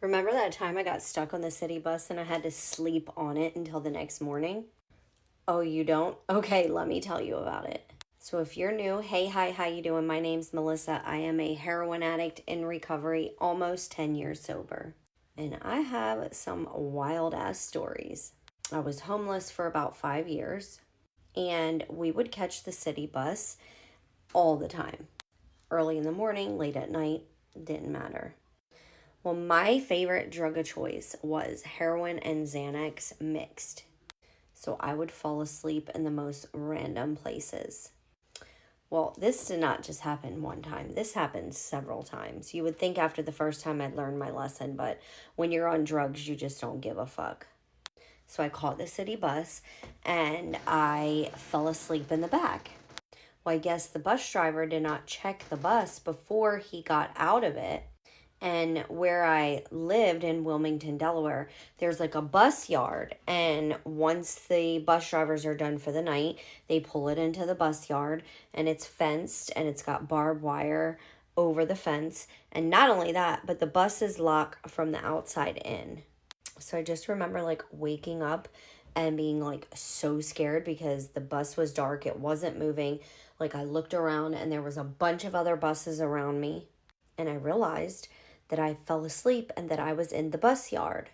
Remember that time I got stuck on the city bus and I had to sleep on it until the next morning? Oh, you don't? Okay, let me tell you about it. So if you're new, hey, hi, how you doing? My name's Melissa. I am a heroin addict in recovery, almost 10 years sober. And I have some wild ass stories. I was homeless for about 5 years, and we would catch the city bus all the time. Early in the morning, late at night, didn't matter. Well, my favorite drug of choice was heroin and Xanax mixed. So I would fall asleep in the most random places. Well, this did not just happen one time. This happened several times. You would think after the first time I'd learned my lesson, but when you're on drugs, you just don't give a fuck. So I caught the city bus and I fell asleep in the back. Well, I guess the bus driver did not check the bus before he got out of it. And where I lived in Wilmington, Delaware, there's like a bus yard. And once the bus drivers are done for the night, they pull it into the bus yard, and it's fenced and it's got barbed wire over the fence. And not only that, but the bus is locked from the outside in. So I just remember like waking up and being like so scared because the bus was dark, it wasn't moving. Like I looked around and there was a bunch of other buses around me, and I realized that I fell asleep and that I was in the bus yard.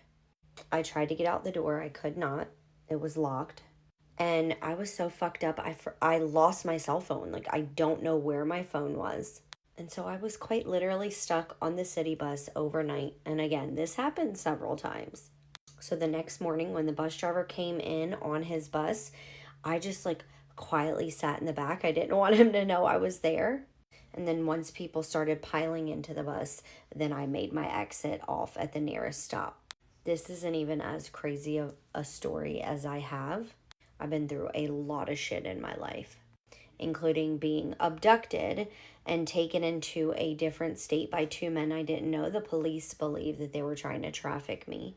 I tried to get out the door, I could not. It was locked. And I was so fucked up. I lost my cell phone. Like I don't know where my phone was. And so I was quite literally stuck on the city bus overnight. And again, this happened several times. So the next morning when the bus driver came in on his bus, I just like quietly sat in the back. I didn't want him to know I was there. And then once people started piling into the bus, then I made my exit off at the nearest stop. This isn't even as crazy of a story as I have. I've been through a lot of shit in my life, including being abducted and taken into a different state by two men I didn't know. The police believed that they were trying to traffic me.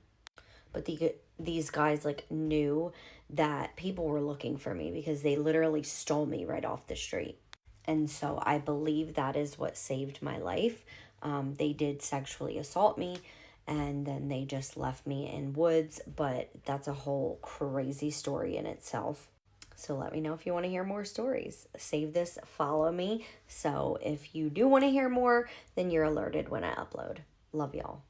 But these guys like knew that people were looking for me because they literally stole me right off the street. And so I believe that is what saved my life. They did sexually assault me and then they just left me in woods, but that's a whole crazy story in itself. So let me know if you want to hear more stories. Save this, follow me. So if you do want to hear more, then you're alerted when I upload. Love y'all.